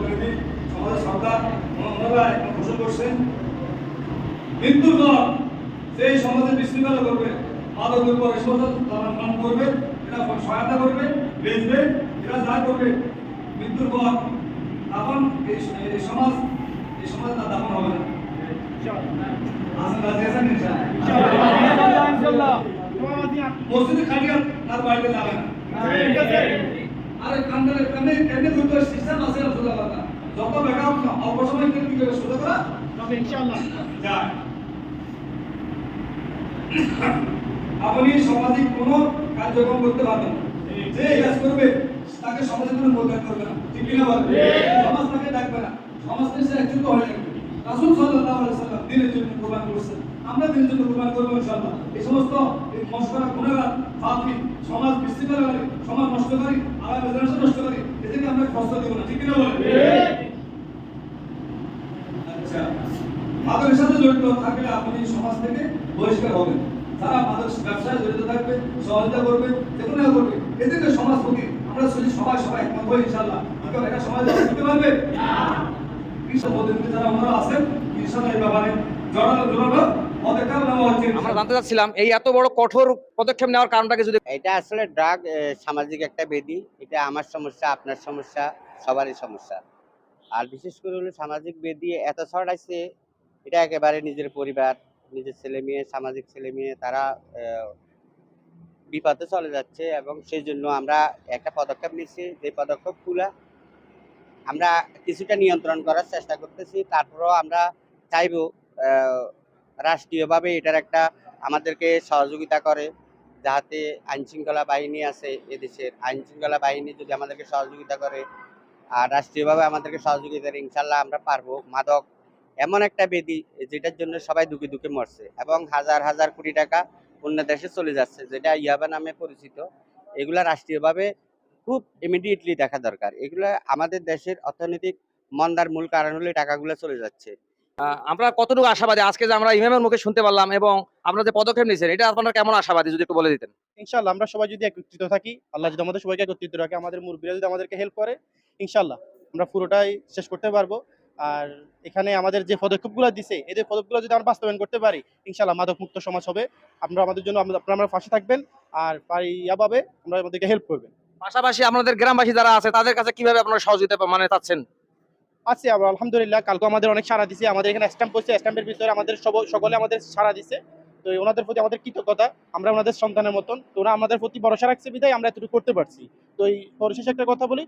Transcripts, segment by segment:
সমাজসেবী, সমাজের সরকার ওনারা এখন ঘোষণা করছেন মৃত্যুর পর সেই সমাজে বিশৃঙ্খলা করবে, মাদক দ্রব্য এই সমস্ত মান করবে, এরা সহায়তা করবে, বেচবে, এরা যা করবে মৃত্যুর পর তখন এই সমাজ তার দাফন হবে না। মসজিদে খাটিয়া তার বাড়িতে যাবে না। আরে কান্দে কান্দে কেমনে করতে সিস্টেম আছে না সোজা কথা। যত বেকা অল্প সময় কি করে সোজা করা তবে ইনশাআল্লাহ যায়। আপনি সামাজিক কোনো কার্যক্রম করতে পারবেন না, যে কাজ করবে তাকে সমাজের কোনো বদলাতে করবে না, ঠিক কিনা বলেন? সমাজ তাকে ডাকবে না, সমাজ থেকে একযুক্ত হয়ে যাবে। রাসূল সাল্লাল্লাহু আলাইহি ওয়াসাল্লাম দিনের জন্য কুরবান করেছেন, আমরা দিনের জন্য কুরবান করব ইনশাআল্লাহ। এই সমস্ত এই মশকরা গুনাহগার ফাঁকি সমাজ বিশৃঙ্খলা করে, সমাজ নষ্ট করে, আগামী জেনারেশন নষ্ট করে, এদেরকে আমরা কষ্ট দেব না, ঠিক কিনা বলেন? আচ্ছা, মাদকের সাথে জড়িত থাকলে আপনি সমাজ থেকে বহিষ্কার হবেন। যারা মাদক ব্যবসায় জড়িত থাকবে, সহযোগিতা করবে, যেগুলো করবে, এদেরকে সমাজ প্রতি আমরা যদি সবাই একমত হই ইনশাআল্লাহ, কেউ এটা সমাজ করতে পারবে না। কৃষক পদ্ধতিতে যারা ওনারা আছেন ইনশাআল্লাহ এই ব্যাপারে জোরালো পদক্ষেপ নেওয়া হচ্ছে। আমরা জানতে চাচ্ছিলাম এই এত বড় কঠোর পদক্ষেপ নেওয়ার কারণটাকে যদি। এটা আসলে ড্রাগ সামাজিক একটা ব্যাধি। এটা আমার সমস্যা, আপনার সমস্যা, সবারই সমস্যা। আর বিশেষ করে হলো সামাজিক ব্যাধি এত ছড়াইছে, এটা একেবারে নিজের পরিবার, নিজের ছেলে মেয়ে, সামাজিক ছেলে মেয়ে তারা বিপদে চলে যাচ্ছে। এবং সেই জন্য আমরা একটা পদক্ষেপ নিচ্ছি, যে পদক্ষেপগুলো আমরা কিছুটা নিয়ন্ত্রণ করার চেষ্টা করতেছি। তারপরেও আমরা চাইব রাষ্ট্রীয়ভাবে এটার একটা আমাদেরকে সহযোগিতা করে, যাতে আইনশৃঙ্খলা বাহিনী আছে এদেশের, আইনশৃঙ্খলা বাহিনী যদি আমাদেরকে সহযোগিতা করে আর রাষ্ট্রীয়ভাবে আমাদেরকে সহযোগিতা করে, ইনশাল্লাহ আমরা পারবো। মাদক এমন একটা ব্যাধি যেটার জন্য সবাই দুঃখে দুঃখে মরছে এবং হাজার হাজার কোটি টাকা অন্য দেশে চলে যাচ্ছে, যেটা ইয়াবা নামে পরিচিত। এগুলা রাষ্ট্রীয়ভাবে খুব ইমিডিয়েটলি দেখা দরকার। এগুলা আমাদের দেশের অর্থনৈতিক মন্দার মূল কারণ হলে টাকাগুলো চলে যাচ্ছে। আমরা কতটুকু আশাবাদী আজকে যে আমরা ইমামের মুখে শুনতে পারলাম এবং আপনারা যে পদক্ষেপ নিয়েছেন এটা আপনারা কেমন আশাবাদী যদি একটু বলে দিতেন? ইনশাআল্লাহ আমরা সবাই যদি একত্রিত থাকি, আল্লাহ যদি আমাদের সবাইকে একত্রিত রাখে, আমাদের মুরব্বীরা যদি আমাদেরকে হেল্প করে, ইনশাআল্লাহ আমরা পুরোটাই শেষ করতে পারবো। আর এখানে আমাদের যে পদক্ষেপগুলো দিছে, এদের পদক্ষেপগুলো যদি আমরা বাস্তবায়ন করতে পারি, ইনশাআল্লাহ মাদক মুক্ত সমাজ হবে। আপনারা আমাদের জন্য আপনারা পাশে থাকবেন আর ইয়াভাবে আমরা আমাদেরকে হেল্প করবেন। পাশাপাশি আপনাদের গ্রামবাসী যারা আছে তাদের কাছে কিভাবে আপনারা সহযোগিতা মানে চাচ্ছেন? আছে আমরা আলহামদুলিল্লাহ, কালকে আমাদের অনেক সাড়া দিছে। আমাদের এখানে স্ট্যাম্প করছে, স্ট্যাম্পের ভিতরে আমাদের সকলে আমাদের সাড়া দিছে। তো ওনাদের প্রতি আমাদের কৃতজ্ঞতা, আমরা ওনাদের সন্তানের মতন। তো ওরা আমাদের প্রতি ভরসা রাখছে বিধায় আমরা এতটুকু করতে পারছি। তো এই পরিশেষে একটা কথা বলি,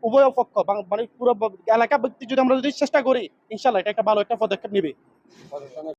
উভয় পক্ষ মানে পুরো এলাকা ব্যক্তি যদি আমরা চেষ্টা করি, ইনশাল্লাহ এটা একটা ভালো একটা পদক্ষেপ নেবে।